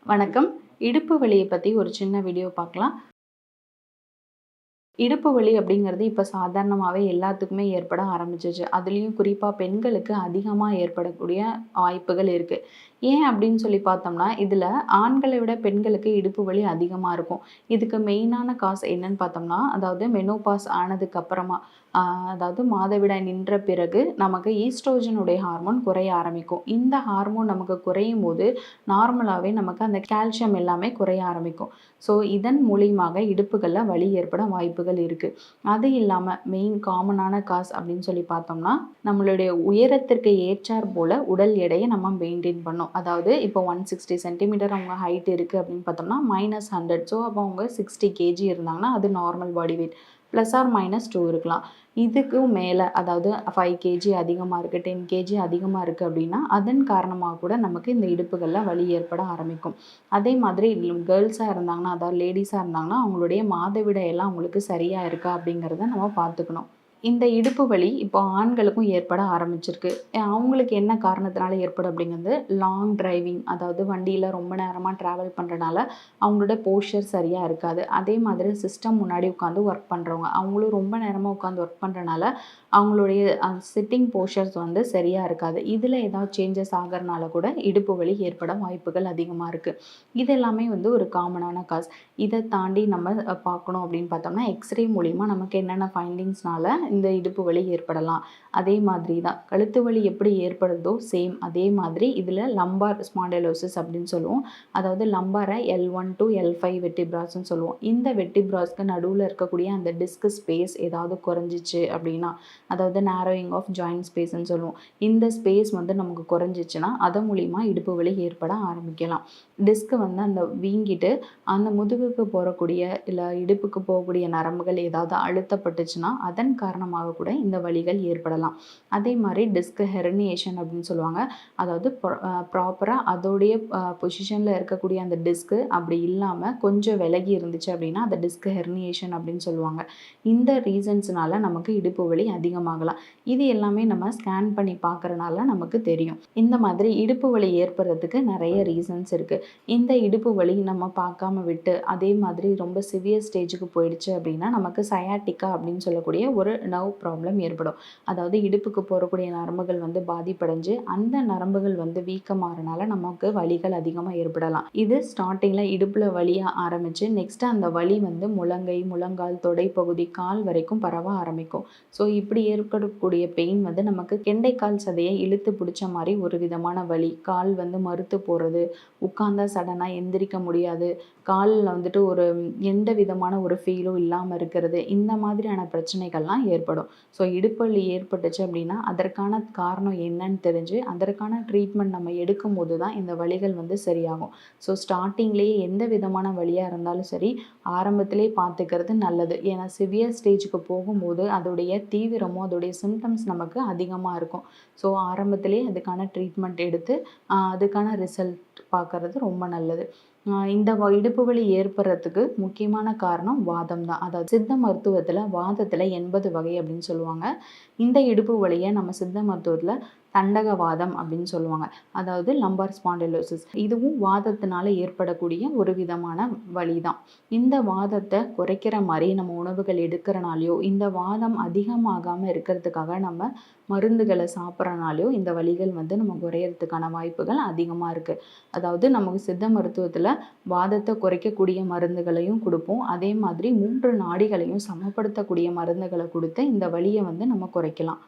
வணக்கம். இடுப்பு வலிய பத்தி ஒரு சின்ன வீடியோ பார்க்கலாம். இடுப்பு வலி அப்படிங்கிறது இப்ப சாதாரணமாவே எல்லாத்துக்குமே ஏற்பட ஆரம்பிச்சுச்சு. அதுலயும் குறிப்பா பெண்களுக்கு அதிகமா ஏற்படக்கூடிய வாய்ப்புகள் இருக்கு. ஏன் அப்படின்னு சொல்லி பார்த்தோம்னா, இதுல ஆண்களை விட பெண்களுக்கு இடுப்பு வலி அதிகமா இருக்கும். இதுக்கு மெயினான காஸ் என்னன்னு பார்த்தோம்னா, அதாவது மெனோபாஸ் ஆனதுக்கு அப்புறமா, அ அதாவது மாதவிடாய் நின்ற பிறகு நமக்கு ஈஸ்ட்ரோஜனுடைய ஹார்மோன் குறைய ஆரம்பிக்கும். இந்த ஹார்மோன் நமக்கு குறையும்போது, நார்மலாவே நமக்கு அந்த கால்சியம் எல்லாமே குறைய ஆரம்பிக்கும். ஸோ, இதன் மூலியமாக இடுப்புகள்ல வலி ஏற்பட வாய்ப்புகள் இருக்கு. அது இல்லாம மெயின் காமனான காஸ் அப்படின்னு சொல்லி பார்த்தோம்னா, நம்மளுடைய உயரத்திற்கு ஏற்றார் போல உடல் எடையை நம்ம மெயின்டெயின் பண்ணணும். அதாவது இப்போ 160 சென்டிமீட்டர் அவங்க ஹைட் இருக்கு அப்படின்னு பார்த்தோம்னா, -100. ஸோ, அப்போ அவங்க 60 கேஜி இருந்தாங்கன்னா, அது நார்மல் பாடி வெயிட். +ஆர் -2 இருக்கலாம். இதுக்கும் மேல அதாவது 5 கேஜி அதிகமா இருக்கு, 10 கேஜி அதிகமா இருக்கு அப்படின்னா, அதன் காரணமா கூட நமக்கு இந்த இடுப்புகள்ல வலி ஏற்பட ஆரம்பிக்கும். அதே மாதிரி கேர்ள்ஸா இருந்தாங்கன்னா, அதாவது லேடீஸா இருந்தாங்கன்னா, அவங்களுடைய மாதவிடாய் எல்லாம் அவங்களுக்கு சரியா இருக்கா அப்படிங்கிறத நம்ம பார்த்துக்கணும். இந்த இடுப்பு வலி இப்போ ஆண்களுக்கும் ஏற்பட ஆரம்பிச்சிருக்கு. அவங்களுக்கு என்ன காரணத்தினால ஏற்படும் அப்படிங்கிறது, லாங் டிரைவிங் அதாவது வண்டியில ரொம்ப நேரமா டிராவல் பண்றனால அவங்களோட போஸ்ச்சர் சரியா இருக்காது. அதே மாதிரி சிஸ்டம் முன்னாடி உட்காந்து ஒர்க் பண்றவங்க, அவங்களும் ரொம்ப நேரமா உட்காந்து ஒர்க் பண்றனால அவங்களுடைய சிட்டிங் போஸ்ச்சர்ஸ் வந்து சரியா இருக்காது. இதில ஏதாவது சேஞ்சஸ் ஆகறனால கூட இடுப்பு வலி ஏற்பட வாய்ப்புகள் அதிகமா இருக்கு. இது எல்லாமே வந்து ஒரு காமனான காஸ். இத தாண்டி நம்ம பார்க்கணும் அப்படின்னு பார்த்தோம்னா, எக்ஸ்ரே மூலியமா நமக்கு என்னென்ன ஃபைண்டிங்ஸ்னால இந்த இடுப்பு வலி ஏற்படலாம். அதே மாதிரி தான் கழுத்து வலி எப்படி ஏற்படுதோ சேம் அதே மாதிரி இதில லம்பார் ஸ்பாண்டைலோசிஸ் அப்படின்னு சொல்லுவோம். அதாவது லம்பார L1 to L5 வெர்டிப்ராஸ்ன்னு சொல்லுவோம். இந்த வெர்டிப்ராஸ்க்கு நடுவுல இருக்கக்கூடிய அந்த டிஸ்க் ஸ்பேஸ் ஏதாவது குறைஞ்சிச்சு அப்படின்னா, அதாவது நேரோயிங் ஆஃப் ஜாயிண்ட் ஸ்பேஸ்ன்னு சொல்லுவோம். இந்த ஸ்பேஸ் வந்து நமக்கு குறைஞ்சிச்சுன்னா, அதன் மூலியமா இடுப்பு வலி ஏற்பட ஆரம்பிக்கலாம். டிஸ்க் வந்து அந்த வீங்கிட்டு அந்த முதுகுக்கு போறக்கூடிய இல்ல இடுப்புக்கு போகக்கூடிய நரம்புகள் ஏதாவது அழுத்தப்பட்டுச்சுன்னா, அதன் காரணமாக கூட இந்த வலிகள் ஏற்படலாம். அதே மாரி டிஸ்க் ஹெர்னியேஷன் அப்படின்னு சொல்லுவாங்க. அதாவது ப்ராப்பரா அதோடைய பொசிஷன்ல இருக்கக்கூடிய அந்த டிஸ்க் அப்படி இல்லாம கொஞ்சம் விலகி இருந்துச்சு அப்படின்னா, அத டிஸ்க் ஹெர்னியேஷன் அப்படின்னு சொல்லுவாங்க. இந்த ரீசன்ஸ்னால நமக்கு இடுப்பு வலி அதிகமாகலாம். இது எல்லாமே நம்ம ஸ்கேன் பண்ணி பார்க்கறனால நமக்கு தெரியும். இந்த மாதிரி இடுப்பு வலி ஏற்படுறதுக்கு நெறைய ரீசன்ஸ் இருக்கு. இந்த இடுப்பு வலி நம்ம பார்க்காம விட்டு, அதே மாதிரி ரொம்ப சிவியர் ஸ்டேஜுக்கு போயிடுச்சு அப்படின்னா, நமக்கு சயாட்டிக்கா அப்படின்னு சொல்லக்கூடிய ஒரு நர்வ் ப்ராப்ளம் ஏற்படும். அதாவது இடுப்புக்கு போறக்கூடிய நரம்புகள் வந்து பாதிப்படைஞ்சு, அந்த நரம்புகள் வந்து வீக்கமாகறனால நமக்கு வலிகள் அதிகமா ஏற்படலாம். இது ஸ்டார்ட்டிங்ல இடுப்புல வலியா ஆரம்பிச்சு, நெக்ஸ்ட் அந்த வலி வந்து முழங்கை, முழங்கால், தொடைப்பகுதி, கால் வரைக்கும் பரவ ஆரம்பிக்கும். ஸோ, இப்படி ஏற்படக்கூடிய பெயின் வந்து நமக்கு கெண்டைக்கால் சதையை இழுத்து பிடிச்ச மாரி ஒரு விதமான வலி. கால் வந்து மரத்து போறது, உட்கார்ந்தா சடனா எந்திரிக்க முடியாது. கால்ல வந்துட்டு ஒரு எந்த விதமான ஒரு ஃபீலும் இல்லாம இருக்கிறது. இந்த மாதிரியான பிரச்சனைகள்லாம் ஏற்படும். ஸோ, இடுப்பு வலி ஏற்பட்டுச்சு அப்படின்னா, அதற்கான காரணம் என்னன்னு தெரிஞ்சு, அதற்கான ட்ரீட்மெண்ட் நம்ம எடுக்கும்போது தான் இந்த வலிகள் வந்து சரியாகும். ஸோ, ஸ்டார்ட்டிங்லேயே எந்த விதமான வலியா இருந்தாலும் சரி, ஆரம்பத்திலே பார்த்துக்கிறது நல்லது. ஏன்னா சிவியர் ஸ்டேஜுக்கு போகும்போது அதோடைய தீவிரமும், அதோடைய சிம்ப்டம்ஸ் நமக்கு அதிகமா இருக்கும். ஸோ, ஆரம்பத்திலே அதுக்கான ட்ரீட்மெண்ட் எடுத்து, அதுக்கான ரிசல்ட் பார்க்கறது ரொம்ப நல்லது. இந்த இடுப்பு வலி ஏற்படுறதுக்கு முக்கியமான காரணம் வாதம் தான். அதாவது சித்த மருத்துவத்தில வாதத்தில 80 வகை அப்படின்னு சொல்லுவாங்க. இந்த இடுப்பு வலிய நம்ம சித்த மருத்துவத்தில தண்டகவாதம் அப்படின்னு சொல்லுவாங்க. அதாவது லம்பார் ஸ்பாண்டிலோசிஸ். இதுவும் வாதத்தினால ஏற்படக்கூடிய ஒரு விதமான வலி தான். இந்த வாதத்த குறைக்கிற மாரி நம்ம உணவுகள் எடுக்கிறனாலயோ, இந்த வாதம் அதிகமாகாம இருக்கிறதுக்காக நம்ம மருந்துகள சாப்பிட்றனாலயோ, இந்த வலிகள் வந்து நம்ம குறையறதுக்கான வாய்ப்புகள் அதிகமா இருக்கு. அதாவது நமக்கு சித்த மருத்துவத்தில வாதத்த குறைக்கக்கூடிய மருந்துகளையும் குடுப்போம். அதே மாதிரி 3 நாடிகளையும் சமப்படுத்தக்கூடிய மருந்துகள குடுத்து இந்த வலிய வந்து நம்ம குறைக்கலாம்.